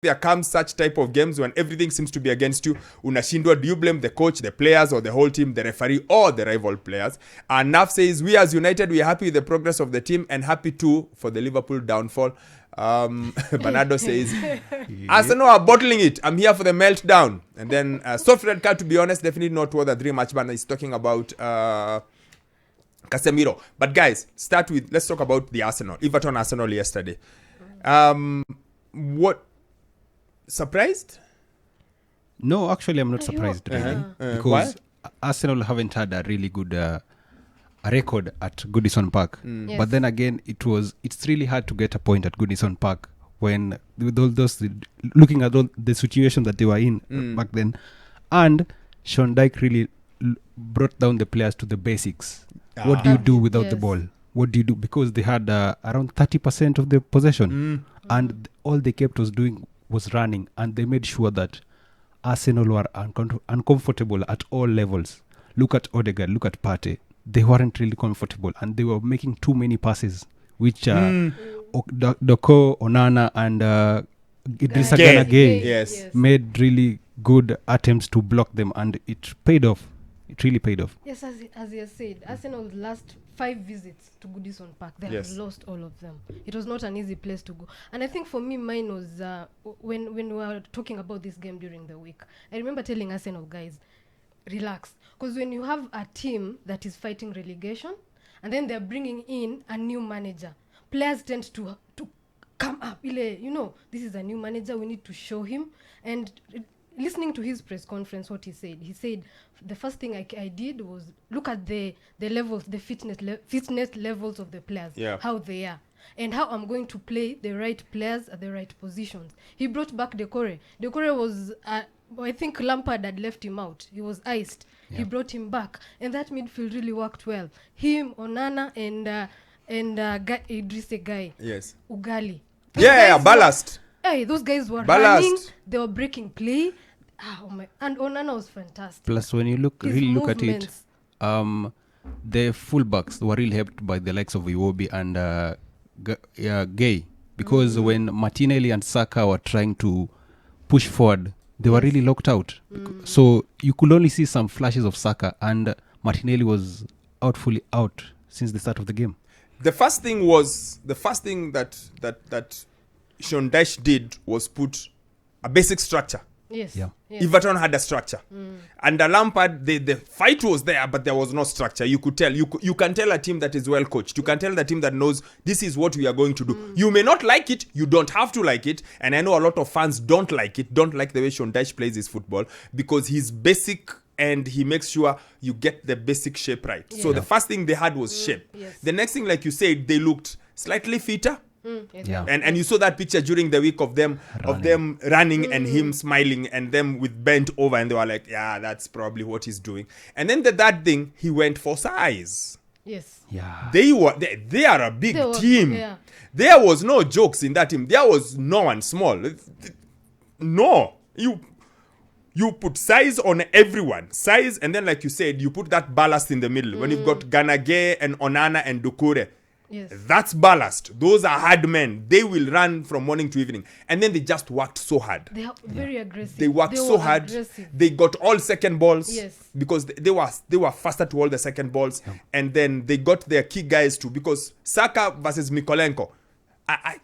there comes such type of games when everything seems to be against you, unashindwa, do you blame the coach, the players, or the whole team, the referee, or the rival players? And Naf says, we as United, we are happy with the progress of the team and happy too for the Liverpool downfall. Bernardo says, Arsenal are bottling it. I'm here for the meltdown. And then soft red card, to be honest, definitely not worth a 3-match ban. He's talking about Casemiro. But guys, let's talk about the Everton Arsenal yesterday. What? Surprised? No, actually, I'm not surprised really, because Arsenal haven't had a really good record at Goodison Park. Yes. But then again, it's really hard to get a point at Goodison Park when with all those looking at all the situation that they were in back then, and Sean Dyche really brought down the players to the basics. What do you do without the ball? What do you do? Because they had around 30% of the possession, and all they kept doing was running, and they made sure that Arsenal were uncomfortable at all levels. Look at Odegaard, look at Partey. They weren't really comfortable, and they were making too many passes, which Doko, Onana, and Idrissa Gana Gueye made really good attempts to block them, and it paid off. It really paid off. Yes, as you said, Arsenal's last 5 visits to Goodison Park, they have lost all of them. It was not an easy place to go. And I think for me, mine was when we were talking about this game during the week. I remember telling Arsenal guys, relax. Because when you have a team that is fighting relegation, and then they're bringing in a new manager, players tend to come up. This is a new manager, we need to show him. And listening to his press conference, what he said the first thing I did was look at the levels, the fitness levels of the players, how they are, and how I'm going to play the right players at the right positions. He brought back Decore. Decore was, I think Lampard had left him out. He was iced. He brought him back, and that midfield really worked well. Him, Onana, and Idrissa Gueye. Yes. Ugali. Ballast. Those guys were running. They were breaking play. And Onana was fantastic. Plus, when you look at it, the fullbacks were really helped by the likes of Iwobi and Gueye, because when Martinelli and Saka were trying to push forward, they were really locked out. So you could only see some flashes of Saka, and Martinelli was fully out since the start of the game. The first thing that Sean Dyche did was put a basic structure. Yes. Everton had a structure. Under Lampard, the fight was there, but there was no structure. You could tell. You can tell a team that is well coached. You can tell the team that knows this is what we are going to do. You may not like it. You don't have to like it. And I know a lot of fans don't like it. Don't like the way Sean Dyche plays his football, because he's basic and he makes sure you get the basic shape right. So the first thing they had was shape. Yes. The next thing, like you said, they looked slightly fitter. Yeah. And you saw that picture during the week of them running and him smiling and them with bent over, and they were like, yeah, that's probably what he's doing. And then the third thing, he went for size. Yes. Yeah. They are a big team. There was no jokes in that team. There was no one small. No. You put size on everyone. Size, and then like you said, you put that ballast in the middle. When you've got Gana Gueye and Onana and Doucouré. Yes. That's ballast. Those are hard men. They will run from morning to evening. And then they just worked so hard. They are very aggressive. They worked so hard. Aggressive. They got all second balls. Yes. Because they were faster to all the second balls. Yeah. And then they got their key guys too. Because Saka versus Mikolenko,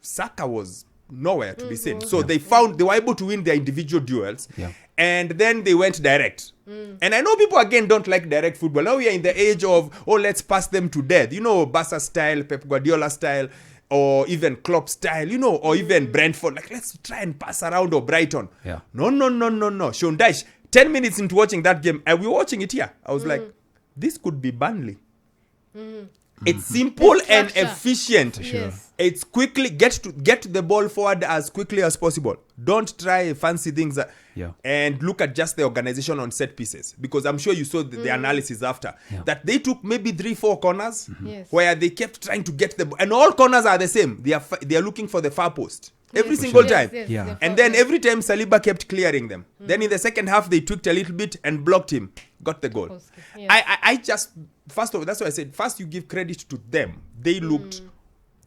Saka was nowhere to be seen. So they were able to win their individual duels. Yeah. And then they went direct. And I know people again don't like direct football. Now we are in the age of, let's pass them to death. Barca style, Pep Guardiola style, or even Klopp style, or even Brentford. Like, let's try and pass around, or Brighton. Yeah. No. Sean Dyche, 10 minutes into watching that game, and we were watching it here. I was like, this could be Burnley. It's simple and efficient. Yes. It's quickly get the ball forward as quickly as possible. Don't try fancy things. And look at just the organization on set pieces, because I'm sure you saw the analysis after that they took maybe 3-4 corners where they kept trying to get the ball, and all corners are the same. They are looking for the far post every single time. Yes, and then every time Saliba kept clearing them. Then in the second half they tweaked a little bit and blocked him, got the goal. Yes. I just, first of all, that's why I said first you give credit to them. They looked,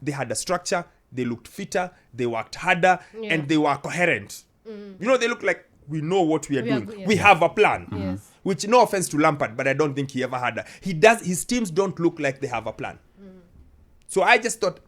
they had a structure, they looked fitter, they worked harder, and they were coherent. You know, they look like, we know what we are doing. We have a plan. Yes. Which, no offense to Lampard, but I don't think he ever had that. His teams don't look like they have a plan. So I just thought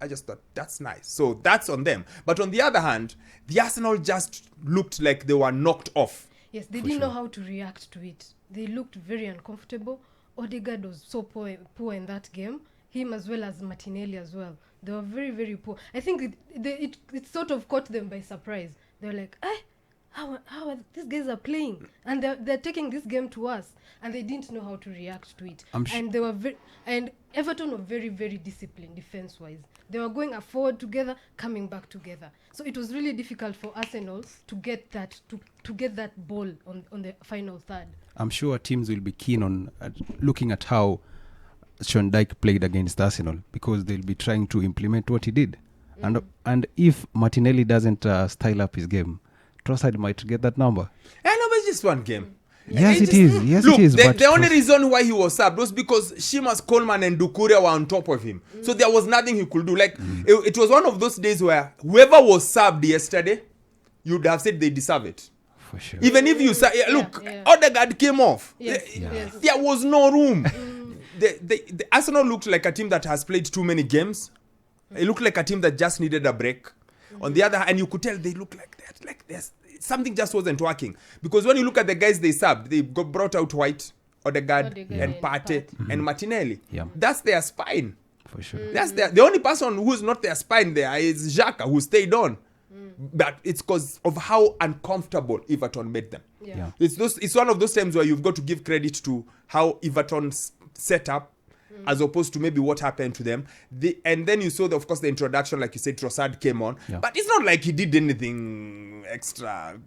that's nice. So that's on them. But on the other hand, the Arsenal just looked like they were knocked off. Yes, they didn't know how to react to it. They looked very uncomfortable. Odegaard was so poor in that game. Him as well as Martinelli as well. They were very, very poor. I think it sort of caught them by surprise. They were like, how are these guys are playing, and they're taking this game to us, and they didn't know how to react to it. And they were and Everton were very, very disciplined defense wise. They were going forward together, coming back together. So it was really difficult for Arsenal to get that to get that ball on the final third. I'm sure teams will be keen on looking at how Sean Dyche played against Arsenal, because they'll be trying to implement what he did. And if Martinelli doesn't style up his game, Trossard might get that number. I know, but it's just one game. Yes, it is. Yes, look, it is. The only reason why he was subbed was because Shimas, Coleman, and Doucouré were on top of him. So there was nothing he could do. Like, it was one of those days where whoever was subbed yesterday, you'd have said they deserve it. For sure. Even if you say, look, Odegaard came off. Yes. There was no room. The Arsenal looked like a team that has played too many games. It looked like a team that just needed a break. On the other hand, and you could tell they look like that. Like something just wasn't working. Because when you look at the guys they subbed, they brought out White, Odegaard and Partey and Martinelli. Yeah. That's their spine. For sure. That's the only person who's not their spine there is Xhaka, who stayed on. But it's because of how uncomfortable Everton made them. Yeah. It's one of those times where you've got to give credit to how Everton set up, as opposed to maybe what happened to them. And then you saw, of course, the introduction, like you said, Trossard came on. Yeah. But it's not like he did anything extra.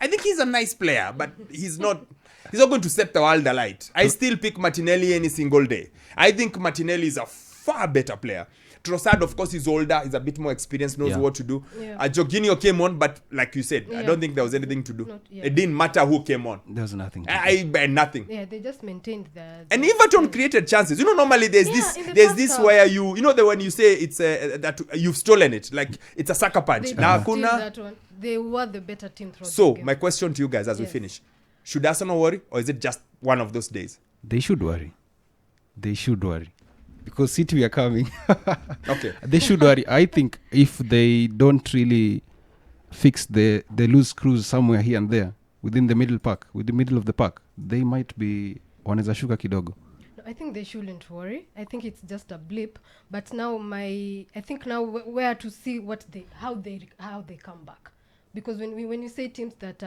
I think he's a nice player, but he's not going to set the world alight. I still pick Martinelli any single day. I think Martinelli is a far better player. Trossard, of course, is older. He's a bit more experienced, knows what to do. Yeah. Jorginho came on, but like you said, I don't think there was anything to do. It didn't matter who came on. There was nothing. Nothing. Yeah, they just maintained the and Everton created chances. You know, normally there's this where you know, when you say it's that you've stolen it, like it's a sucker punch. They were the better team throughout So, the game. my question to you guys as we finish: should Arsenal worry, or is it just one of those days? They should worry. Because City are coming. Okay. They should worry. I think if they don't really fix the loose screws somewhere here and there within the middle of the pack, they might be wanaweza shuka kidogo. I think they shouldn't worry. I think it's just a blip. But now I think where to see how they come back. Because when you say teams that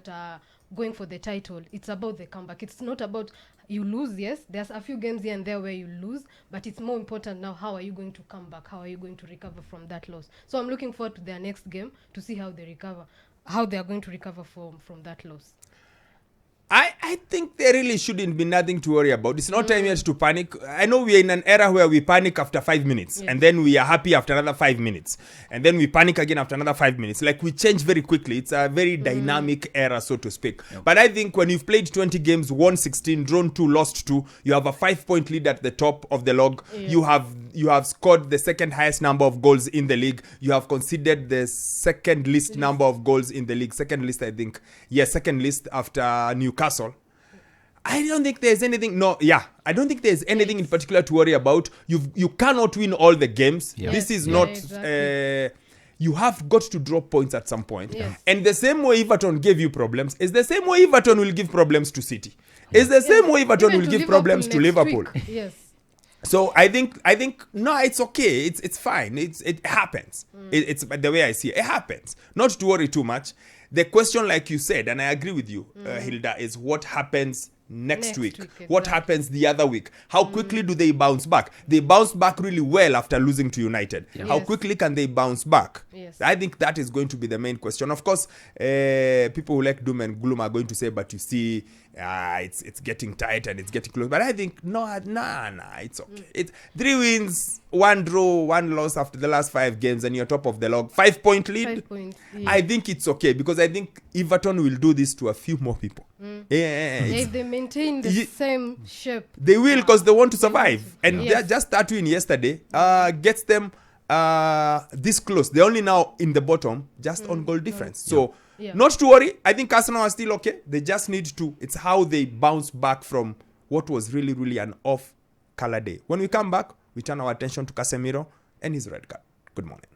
are going for the title, it's about the comeback. It's not about you lose. Yes, there's a few games here and there where you lose, but it's more important now, how are you going to come back? How are you going to recover from that loss? So I'm looking forward to their next game to see how they are going to recover from that loss. I think there really shouldn't be nothing to worry about. It's not time yet to panic. I know we are in an era where we panic after 5 minutes, and then we are happy after another 5 minutes, and then we panic again after another 5 minutes. Like, we change very quickly. It's a very dynamic era, so to speak. Yep. But I think when you've played 20 games, won 16, drawn 2, lost 2, you have a 5-point lead at the top of the log. Yeah. You have scored the second highest number of goals in the league. You have conceded the second least number of goals in the league. Second least, I think. Yes, second least after Newcastle. I don't think there's anything. I don't think there's anything in particular to worry about. You cannot win all the games. Yeah. This is not. Exactly. You have got to drop points at some point. Yes. And the same way Everton gave you problems is the same way Everton will give problems to City. It's the same way Everton will give problems to Liverpool. Yes. So I think no, it's okay. It's fine. It happens. It's the way I see it. It happens. Not to worry too much. The question, like you said, and I agree with you, Hilda, is what happens next week. Exactly. What happens the other week? How quickly do they bounce back? They bounced back really well after losing to United. Yeah. How quickly can they bounce back? Yes. I think that is going to be the main question. Of course, people who like doom and gloom are going to say, but you see, it's getting tight and it's getting close. But I think, no, it's okay. It's 3 wins, 1 draw, 1 loss after the last 5 games, and you're top of the log. 5-point lead. 5 points. Yeah. I think it's okay, because I think Everton will do this to a few more people. If they maintain the same shape, they will, because they want to survive. And just that win yesterday gets them this close. They're only now in the bottom, just on goal difference. So Yeah. not to worry. I think Arsenal are still okay. They just need to. It's how they bounce back from what was really, really an off-color day. When we come back, we turn our attention to Casemiro and his red card. Good morning.